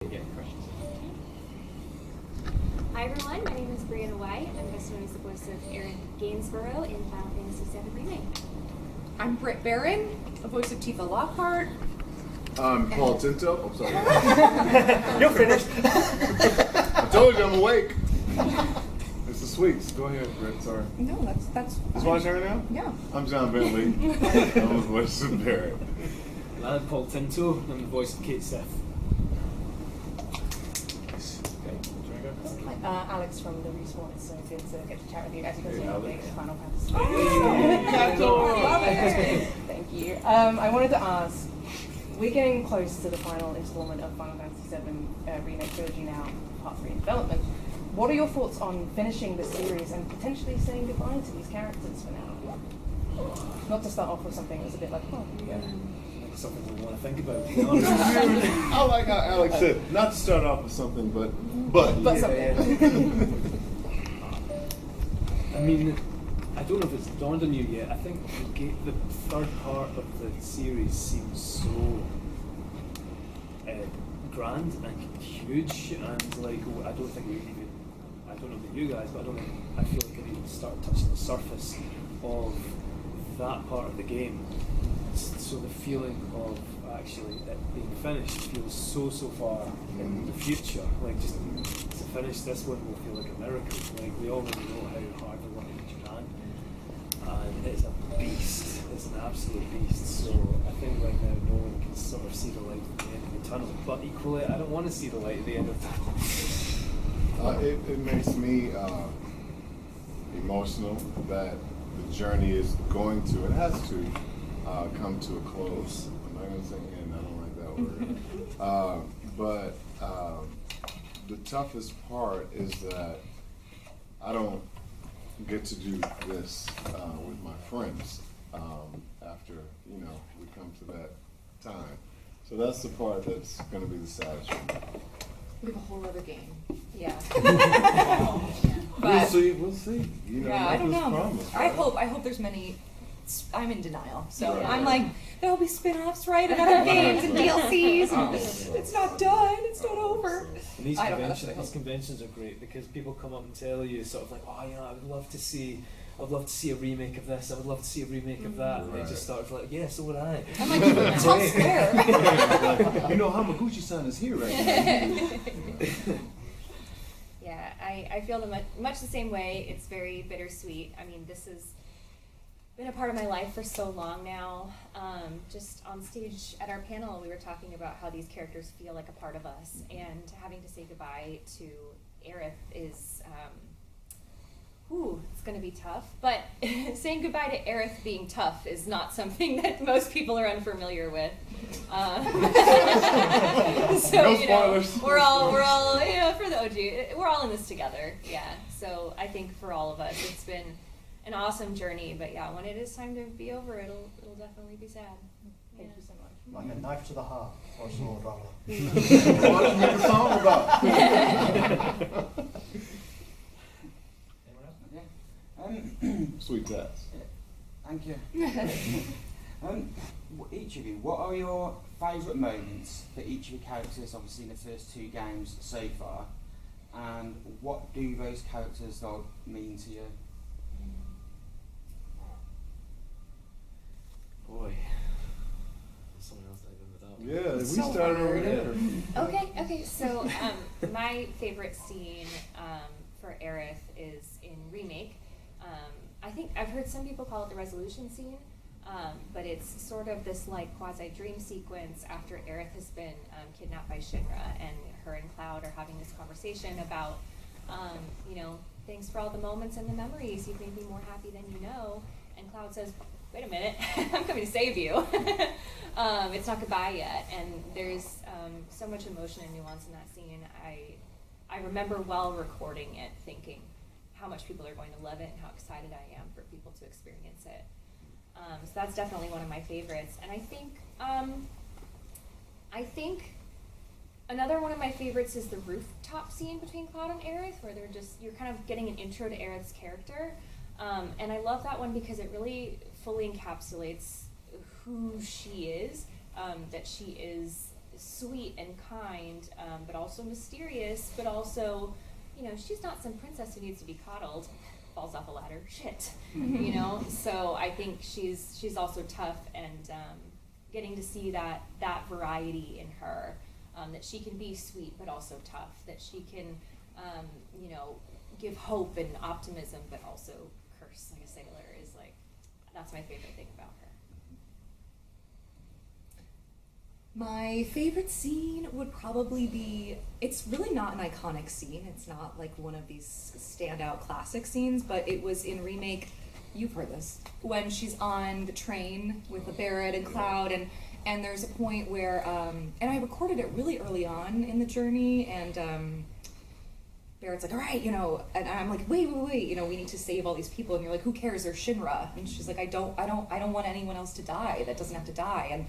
Yeah, questions. Hi everyone, my name is Briana White. I'm best known as the voice of Aaron Gainsborough in Final Fantasy VII Remake. I'm Brit Barron, the voice of Tifa Lockhart. I'm Paul Tinto. I'm sorry. You're finished. I told you I'm awake. It's the sweets. Go ahead, Brit. Sorry. No, that's. It's my turn now? Yeah. I'm John Bentley. I'm the voice of Barrett. And I'm Paul Tinto. I'm the voice of Kate Seth. Alex from the Respawn. It's so good to get to chat with you guys because Hey, you're Alex. big Final Fantasy. Love it. Thank you. I wanted to ask, we're getting close to the final installment of Final Fantasy VII Remake Trilogy now, Part 3 in development. What are your thoughts on finishing the series and potentially saying goodbye to these characters for now? Not to start off with something that's a bit like, oh, yeah. Something we want to think about, to be honest. I like how Alex said, not to start off with something, but something. I mean, I don't know if it's dawned on you yet. I think the third part of the series seems so grand and huge, and like I don't think we even, I don't know about you guys, but I feel like I've even started touching the surface of that part of the game. So the feeling of actually it being finished feels so far in the future. Like just to finish this one will feel like a miracle. Like we already know how hard they're working in Japan, and it's a beast. It's an absolute beast. So I think right now no one can sort of see the light at the end of the tunnel. But equally, I don't want to see the light at the end of the tunnel. it makes me emotional that the journey is going to, it has to, come to a close. I'm not going to say end, I don't like that word. But the toughest part is that I don't get to do this with my friends after, we come to that time. So that's the part that's going to be the saddest one. We have a whole other game. Yeah. We'll see. I don't know. Promise, I right? hope there's many. I'm in denial, so Right. I'm like, there'll be spin-offs, right, and other games and DLCs. And it's not done. It's not over. And these I don't know, that's conventions, what I these conventions are great because people come up and tell you sort of like, oh, I would love to see a remake of this. I would love to see a remake of that. And they just start like, yeah, so would I. I'm like, tell square. Hamaguchi-san is here right now. Yeah, I feel much the same way. It's very bittersweet. I mean, this has been a part of my life for so long now. Just on stage at our panel, we were talking about how these characters feel like a part of us, and having to say goodbye to Aerith is, it's going to be tough. But saying goodbye to Aerith being tough is not something that most people are unfamiliar with. So No spoilers. we're all for the OG, we're all in this together. Yeah. So I think for all of us, it's been an awesome journey. But yeah, when it is time to be over, it'll definitely be sad. Thank you so much. Like a knife to the heart, or a sword rather. What did you make a song about? Sweet tats. Thank you. Each of you, what are your favourite moments for each of your characters, obviously in the first two games so far, and what do those characters mean to you? Boy, someone else dive in with that one. Yeah, So we started over hard. there. Okay. So my favorite scene for Aerith is in Remake. I think I've heard some people call it the resolution scene, but it's sort of this like quasi-dream sequence after Aerith has been kidnapped by Shinra, and her and Cloud are having this conversation about, thanks for all the moments and the memories. You've made me more happy than you know. And Cloud says, wait a minute, I'm coming to save you. It's not goodbye yet. And there's so much emotion and nuance in that scene. I remember while recording it thinking how much people are going to love it and how excited I am for people to experience it. So that's definitely one of my favorites. And I think another one of my favorites is the rooftop scene between Cloud and Aerith, where you're kind of getting an intro to Aerith's character. And I love that one because it really fully encapsulates who she is, that she is sweet and kind, but also mysterious, but also, you know, she's not some princess who needs to be coddled, falls off a ladder, shit, you know. So I think she's also tough, and getting to see that variety in her, that she can be sweet but also tough, that she can, you know, give hope and optimism but also curse like a sailor, is like, that's my favorite thing about her. My favorite scene would probably be, it's really not an iconic scene, it's not like one of these standout classic scenes, but it was in Remake, you've heard this, when she's on the train with the Barrett and Cloud, and there's a point where, and I recorded it really early on in the journey, and Barrett's like, all right, you know, and I'm like, wait, you know, we need to save all these people, and you're like, who cares, there's Shinra, and she's like, I don't want anyone else to die that doesn't have to die,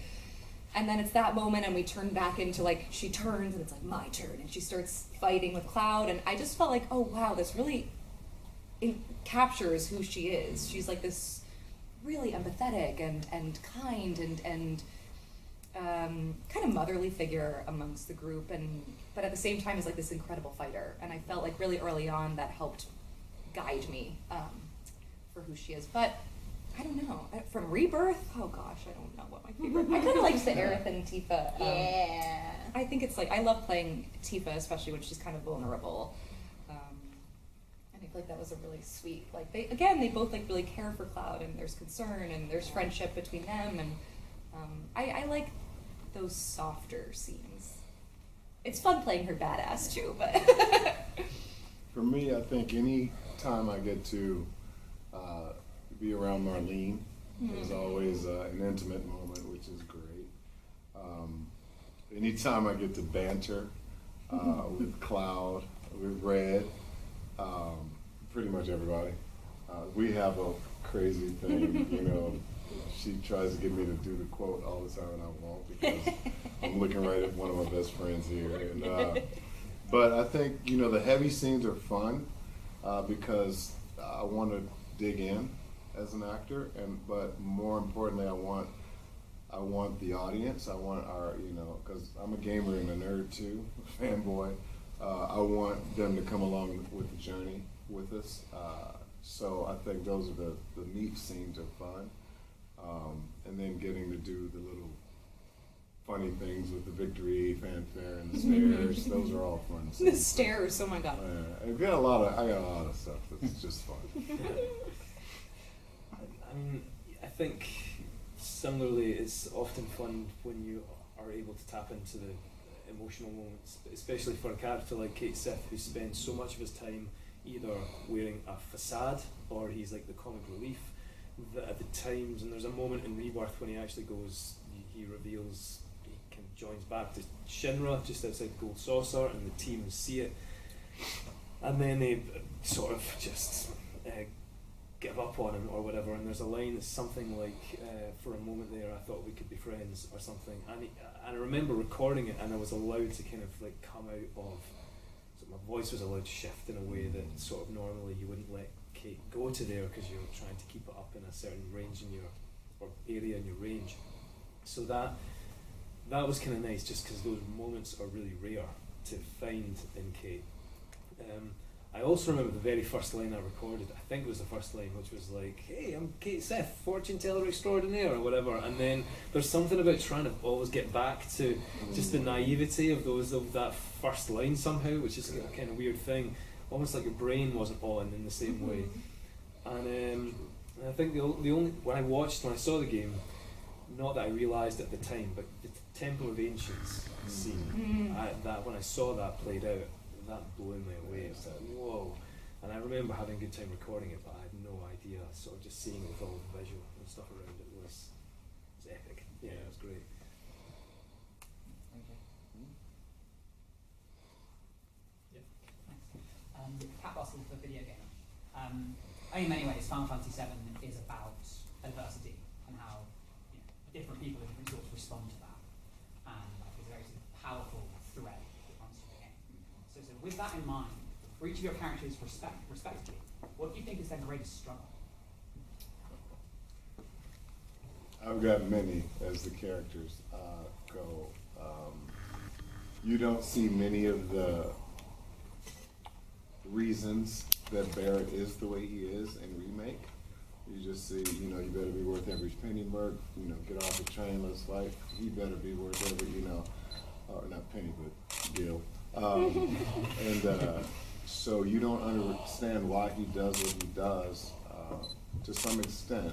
and then it's that moment, and we turn back into, like, she turns, and it's like, my turn, and she starts fighting with Cloud, and I just felt like, oh wow, this really captures who she is. She's like this really empathetic and kind and kind of motherly figure amongst the group, but at the same time is like this incredible fighter, and I felt like really early on that helped guide me for who she is. But I don't know, from Rebirth, oh gosh, I don't know what my favorite, I kind of liked the Aerith and Tifa. Yeah. I think it's like, I love playing Tifa, especially when she's kind of vulnerable. And I feel like that was a really sweet, like, they both like really care for Cloud, and there's concern, and there's friendship between them, and I like those softer scenes. It's fun playing her badass too, but. For me, I think any time I get to be around Marlene is always an intimate moment, which is great. Anytime I get to banter with Cloud, with Red, pretty much everybody. We have a crazy thing, you know. She tries to get me to do the quote all the time, and I won't, because I'm looking right at one of my best friends here. And, but I think, you know, the heavy scenes are fun because I want to dig in as an actor, but more importantly, I want the audience. I want our, you know, because I'm a gamer and a nerd too, a fanboy. I want them to come along with the journey with us. So I think those are the meat scenes are fun. And then getting to do the little funny things with the victory, fanfare, and the stairs. Those are all fun. The stairs, oh my god. I got a lot of stuff that's just fun. I mean, I think similarly, it's often fun when you are able to tap into the emotional moments, especially for a character like Kate Sith, who spends so much of his time either wearing a facade or he's like the comic relief. That at the times, and there's a moment in Rebirth when he actually goes, he reveals, he kind of joins back to Shinra just outside Gold Saucer, and the team see it, and then they sort of just give up on him or whatever, and there's a line that's something like, for a moment there I thought we could be friends or something, and I remember recording it, and I was allowed to kind of like come out of, so my voice was allowed to shift in a way that sort of normally you wouldn't let Kate go to there, because you're trying to keep it up in a certain range in your, or area in your range. So that was kind of nice, just because those moments are really rare to find in Kate. I also remember the very first line I recorded, I think it was the first line, which was like, hey, I'm Kate Sith, fortune teller extraordinaire, or whatever, and then there's something about trying to always get back to just the naivety of that first line somehow, which is a kind of weird thing, almost like your brain wasn't on in the same way. And I think the only, when I saw the game, not that I realised at the time, but the Temple of Ancients scene, that when I saw that played out, that blew me away. I was like, whoa. And I remember having a good time recording it, but I had no idea, sort of just seeing it with all the visual and stuff around it was epic. Yeah, it was great. Cat Boston for video game. In many ways, Final Fantasy VII is about adversity and how different people in different sorts respond to that. And like, it's a very sort of powerful thread that runs through the game. So with that in mind, for each of your characters respectively, what do you think is their greatest struggle? I've got many as the characters go. you don't see many of the reasons that Barrett is the way he is in Remake. You just see, you know, you better be worth every penny, Merc. You know, get off the train, let's fight. He better be worth every, you know, or not penny, but deal. So you don't understand why he does what he does to some extent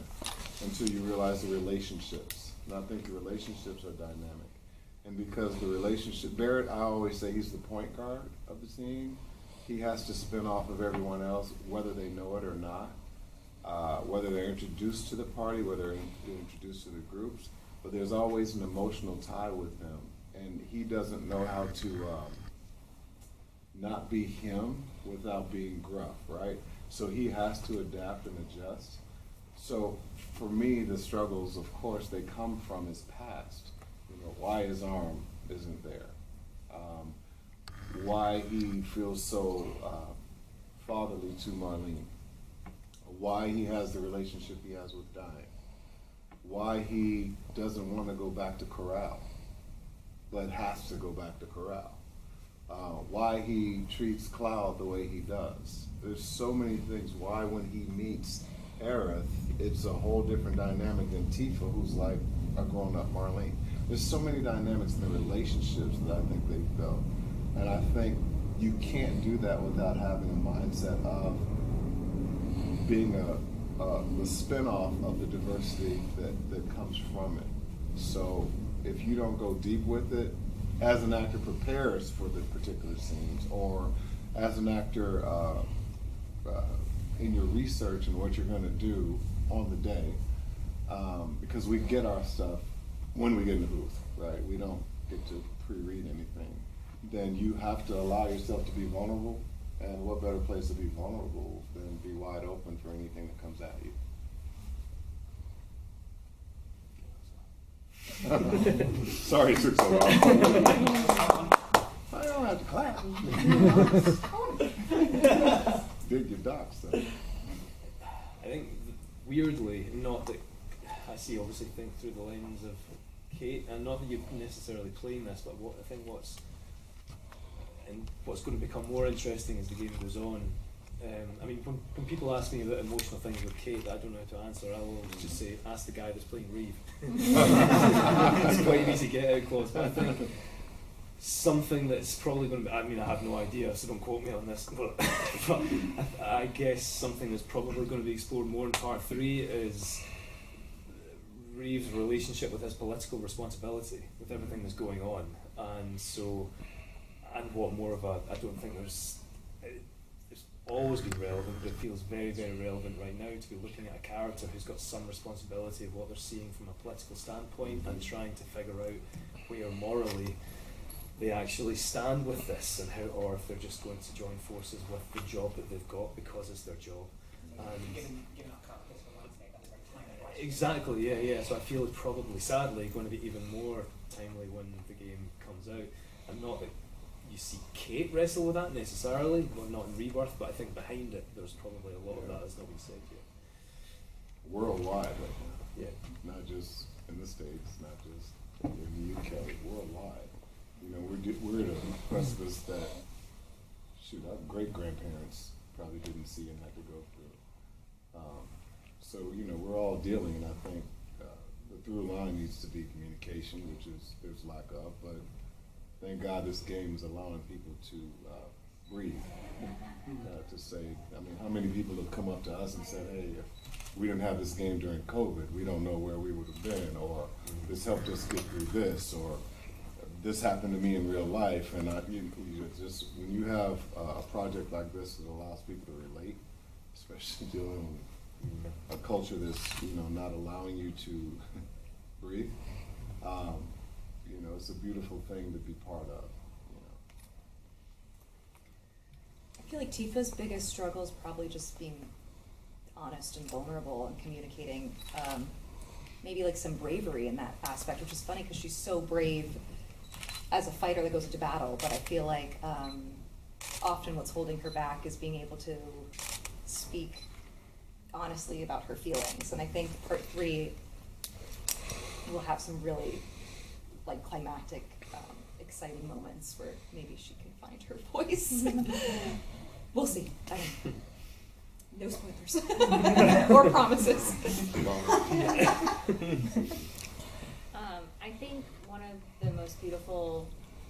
until you realize the relationships. And I think the relationships are dynamic. And because the relationship, Barrett, I always say he's the point guard of the team. He has to spin off of everyone else, whether they know it or not, whether they're introduced to the party, whether they're introduced to the groups, but there's always an emotional tie with him. And he doesn't know how to not be him without being gruff, right? So he has to adapt and adjust. So for me, the struggles, of course, they come from his past. You know, why his arm isn't there. Why he feels so fatherly to Marlene. Why he has the relationship he has with Diane. Why he doesn't want to go back to Corral, but has to go back to Corral. Why he treats Cloud the way he does. There's so many things. Why when he meets Aerith, it's a whole different dynamic than Tifa, who's like a grown-up Marlene. There's so many dynamics in the relationships that I think they've built. And I think you can't do that without having a mindset of being the spin-off of the diversity that comes from it. So if you don't go deep with it, as an actor prepares for the particular scenes, or as an actor in your research and what you're going to do on the day, because we get our stuff when we get in the booth, right? We don't get to pre-read anything. Then you have to allow yourself to be vulnerable, and what better place to be vulnerable than be wide open for anything that comes at you. Sorry it took so long. I don't have to clap. Did your docs though? I think weirdly, not that I see obviously think through the lens of Kate, and not that you're necessarily playing this, but I think what's going to become more interesting as the game goes on. I mean, when people ask me about emotional things with Kate that I don't know how to answer, I will just say, ask the guy that's playing Reeve. It's quite an easy get out clause, but I think something that's probably going to be, I mean, I have no idea, so don't quote me on this, but I guess something that's probably going to be explored more in part 3 is Reeve's relationship with his political responsibility, with everything that's going on. And so, and what more of a, I don't think it's always been relevant, but it feels very, very relevant right now to be looking at a character who's got some responsibility of what they're seeing from a political standpoint and trying to figure out where morally they actually stand with this, and how, or if they're just going to join forces with the job that they've got because it's their job. And given our current political landscape, that's very timely. Exactly, yeah. So I feel it's probably, sadly, going to be even more timely when the game comes out. And not that you see Kate wrestle with that necessarily, well, not in Rebirth, but I think behind it there's probably a lot of that has not been said yet. Worldwide right now. Yeah. Not just in the States, not just in the UK, worldwide. You know, we're at a precipice that, shoot, our great-grandparents probably didn't see and had to go through. So, you know, we're all dealing, and I think the through line needs to be communication, which is, there's lack of, but thank God this game is allowing people to breathe, to say, I mean, how many people have come up to us and said, hey, if we didn't have this game during COVID, we don't know where we would have been, or this helped us get through this, or this happened to me in real life. And you just, when you have a project like this that allows people to relate, especially dealing with a culture that's, you know, not allowing you to breathe, you know, it's a beautiful thing to be part of. You know. I feel like Tifa's biggest struggle is probably just being honest and vulnerable and communicating maybe like some bravery in that aspect, which is funny because she's so brave as a fighter that goes into battle, but I feel like often what's holding her back is being able to speak honestly about her feelings. And I think part 3 will have some really like climactic exciting moments where maybe she can find her voice. We'll see. No spoilers or promises. I think one of the most beautiful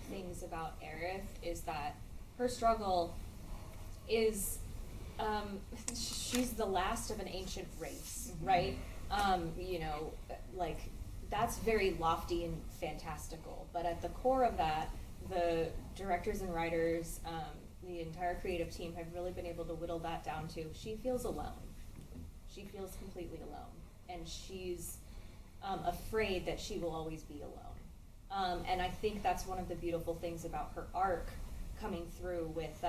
things about Aerith is that her struggle is she's the last of an ancient race, right? You know, like, that's very lofty and fantastical, but at the core of that, the directors and writers, the entire creative team have really been able to whittle that down to she feels alone. She feels completely alone, and she's afraid that she will always be alone. And I think that's one of the beautiful things about her arc coming through with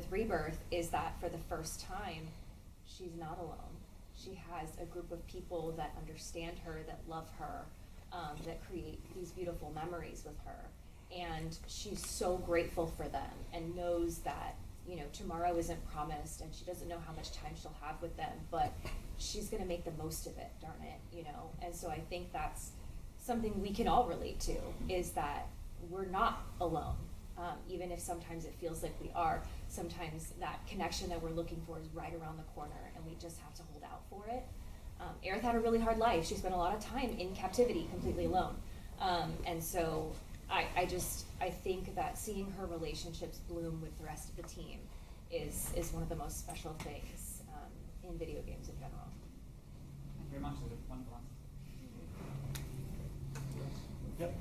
Rebirth, is that for the first time, she's not alone. She has a group of people that understand her, that love her, that create these beautiful memories with her. And she's so grateful for them and knows that, you know, tomorrow isn't promised and she doesn't know how much time she'll have with them, but she's gonna make the most of it, darn it, you know? And so I think that's something we can all relate to, is that we're not alone. Even if sometimes it feels like we are, sometimes that connection that we're looking for is right around the corner and we just have to hold out for it. Aerith had a really hard life. She spent a lot of time in captivity, completely alone. And so I think that seeing her relationships bloom with the rest of the team is one of the most special things in video games in general. Thank you very much. That was a wonderful answer. Yep.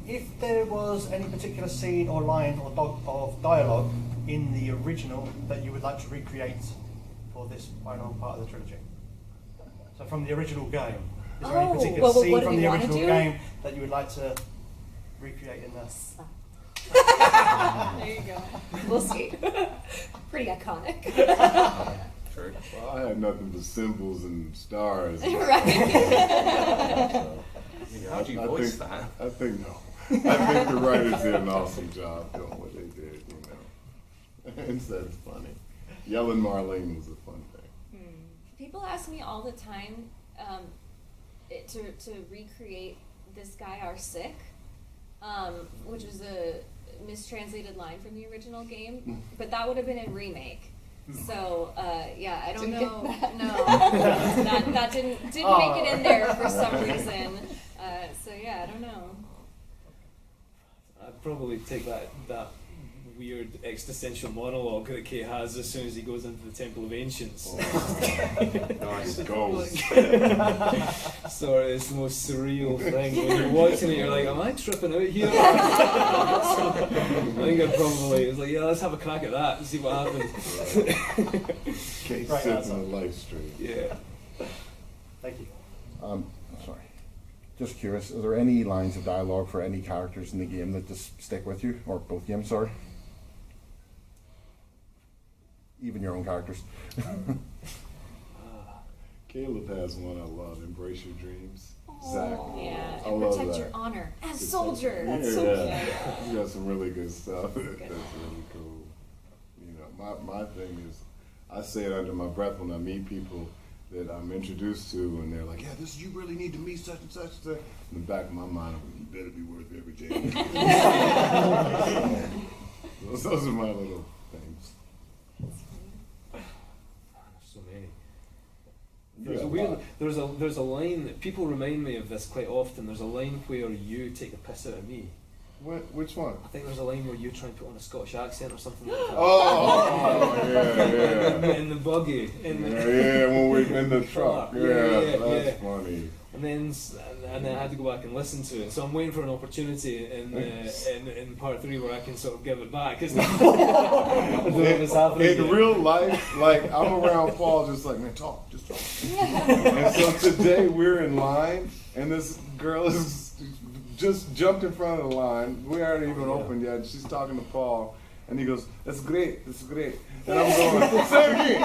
If there was any particular scene or line or of dialogue in the original that you would like to recreate for this final part of the trilogy, so from the original game, is there any particular scene from the original game that you would like to recreate in this? There you go. We'll see. Pretty iconic. True. Well, I had nothing but symbols and stars. Right. How'd you voice that? I think the writers did an awesome job doing what they did, you know. And so it's funny. Yelling Marlene was a fun thing. People ask me all the time to recreate this guy Sick, which was a mistranslated line from the original game, but that would have been in Remake. So yeah, I don't know. No, that didn't make it in there for some reason. So yeah, I don't know. I'd probably take that weird existential monologue that Kate has as soon as he goes into the Temple of Ancients. Nice. Goals. Sorry, it's the most surreal thing. When you're watching it, you're like, am I tripping out here? I think I'd probably, it's like, yeah, let's have a crack at that and see what happens. Kate Right, sits on the live stream. Yeah. Thank you. Sorry. Just curious, are there any lines of dialogue for any characters in the game that just stick with you? Or both games, sorry? Even your own characters. Caleb has one I love, Embrace Your Dreams. Zach. Yeah, I and love protect that. your honor as soldier. Yeah, That's so yeah. cute. He's got some really good stuff. That's really cool. You know, my thing is, I say it under my breath when I meet people that I'm introduced to, and they're like, yeah, you really need to meet such and such. In the back of my mind, I'm like, you better be worth every day. Those are my little things. So many. There's a line that people remind me of this quite often. There's a line where you take the piss out of me. Which one? I think there's a line where you try and put on a Scottish accent or something like that. Oh, yeah. In the buggy. When we're in the truck. Yeah, that's funny. And then I had to go back and listen to it. So I'm waiting for an opportunity in part 3 where I can sort of give it back. It's in real life, like, I'm around Paul just like, man, just talk. And so today we're in line and this girl is just jumped in front of the line. We aren't even open yet. She's talking to Paul and he goes, that's great. And I'm going, say it again.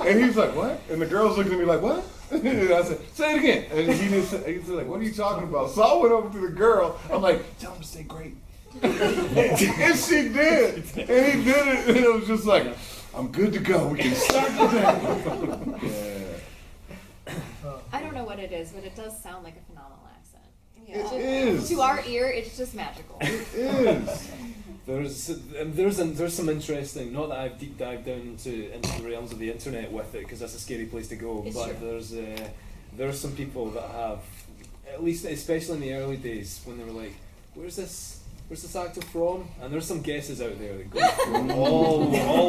And he's like, what? And the girl's looking at me like, what? And I said, say it again. And he's like, what are you talking about? So I went over to the girl. I'm like, tell him to say great. And she did. And he did it. And it was just like, I'm good to go. We can start today. Yeah. I don't know what it is, but it does sound like a phenomenal accent. Yeah. It is. To our ear, it's just magical. It is. There's some interesting. Not that I've deep dived down into the realms of the internet with it, because that's a scary place to go. It's but true. there's some people that have, at least especially in the early days, when they were like, where's this actor from? And there's some guesses out there that go from all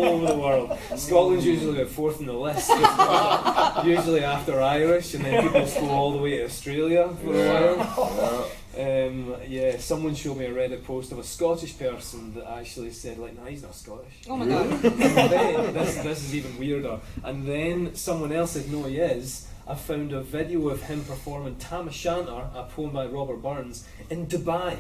over the world. Scotland's usually about fourth on the list, usually after Irish, and then people just go all the way to Australia for a while. Someone showed me a Reddit post of a Scottish person that actually said, like, nah, he's not Scottish. Oh my god. This is even weirder. And then someone else said, no, he is. I found a video of him performing Tam O'Shanter, a poem by Robert Burns, in Dubai.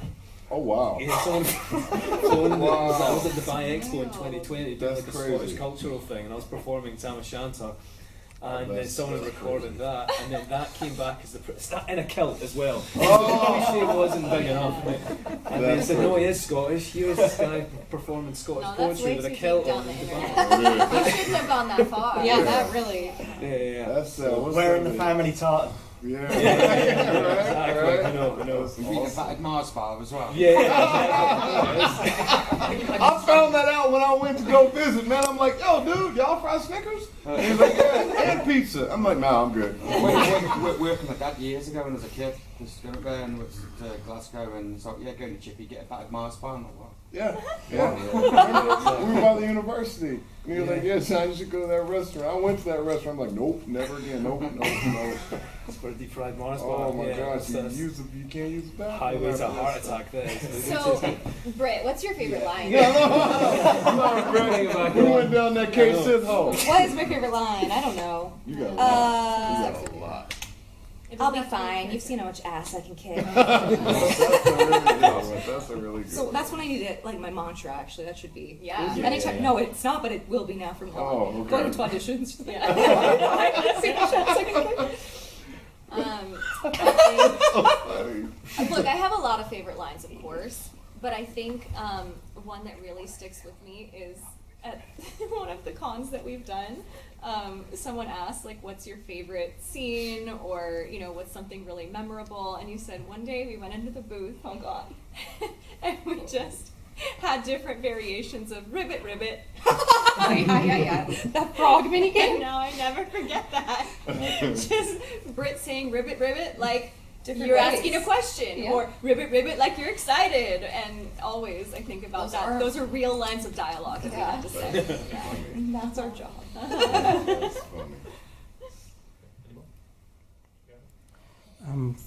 Oh wow. Yeah, someone phoned me. I was at Dubai Expo in 2020 doing That's like a crazy. Scottish cultural thing, and I was performing Tam O'Shanter. And then That's- someone that's recorded that, and then that came back as in a kilt as well. Oh. The cliche wasn't big enough. And they That's said, no, he crazy. is Scottish. Here's this guy performing Scottish No, that's poetry way with a too kilt deep on. down the in internet. Dubai. You shouldn't have gone that far. Yeah, that really. Yeah. That's what's Wearing that the name? family tartan. Yeah. Exactly. Right. I know. Have you eaten a battered Mars bar as well? Yeah. I found that out when I went to go visit, man. I'm like, yo, dude, y'all fry Snickers? And he's like, yeah, and pizza. I'm like, nah, I'm good. Working with my dad years ago when I was a kid, just going to Glasgow, and it's like, yeah, go to Chippy, get a battered Mars bar. I'm like, what? Yeah, yeah. We were by the university. And he was like, yeah, son, you should go to that restaurant. I went to that restaurant. I'm like, nope, never again. Nope. It's for a deep fried Mars bar. Oh my yeah, gosh, that's you can't use the bathroom. highway to heart attack. That is. So, Brit, what's your favorite line? We went down that K Sith hole. What is my favorite line? I don't know. You got a lot. Uh, You got a lot. I'll be fine. You've seen how much ass I can kick. That's a really good So one. that's when I need it, like my mantra. Actually, that should be. Yeah. Anytime. No, it's not, but it will be now from now on. Oh, okay. Going to auditions. Yeah. I've seen how much ass I can kick. I think, look, I have a lot of favorite lines, of course, but I think one that really sticks with me is at one of the cons that we've done. Someone asked, like, what's your favorite scene, or, you know, what's something really memorable, and you said one day we went into the booth, oh god, and we just had different variations of ribbit ribbit. Yeah. That frog mini And game. now I never forget that. Just Brit saying ribbit ribbit like Different you're ways. asking a question, Yeah. or ribbit ribbit like you're excited, and always I think about Those that. are- Those are real lines of dialogue that we Yeah. have to say. Yeah. That's our job. That's funny.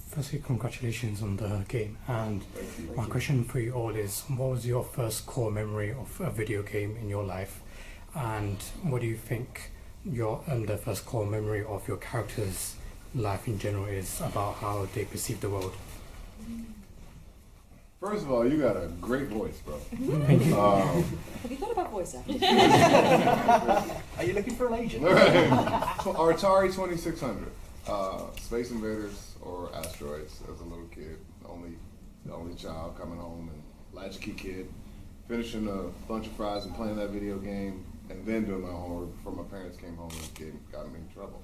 Firstly, congratulations on the game. And my question for you all is, what was your first core memory of a video game in your life? And what do you think your the first core memory of your character's life in general is about how they perceive the world? First of all, you got a great voice, bro. Thank you. Have you thought about voice acting? Are you looking for an agent? Our Atari 2600, Space Invaders or Asteroids. As a little kid, the only child coming home, and latchkey kid, finishing a bunch of fries and playing that video game, and then doing my homework before my parents came home and got me in trouble.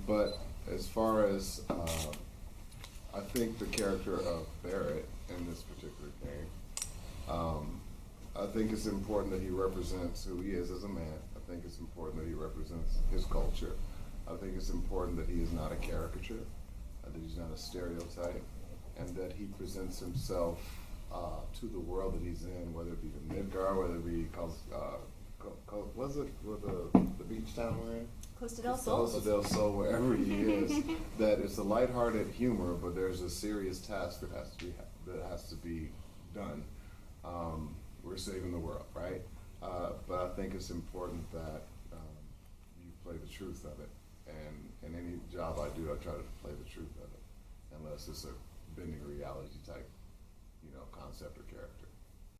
But as far as I think the character of Barrett in this particular game, I think it's important that he represents who he is as a man. I think it's important that he represents his culture. I think it's important that he is not a caricature, that he's not a stereotype, and that he presents himself to the world that he's in, whether it be the Midgar, whether it be was it with the beach town we're in? Costa del Sol. Costa del Sol, wherever he is, that it's a lighthearted humor, but there's a serious task that has to be done. We're saving the world, right? But I think it's important that you play the truth of it, and in any job I do, I try to play the truth of it, unless it's a bending reality type, concept or character.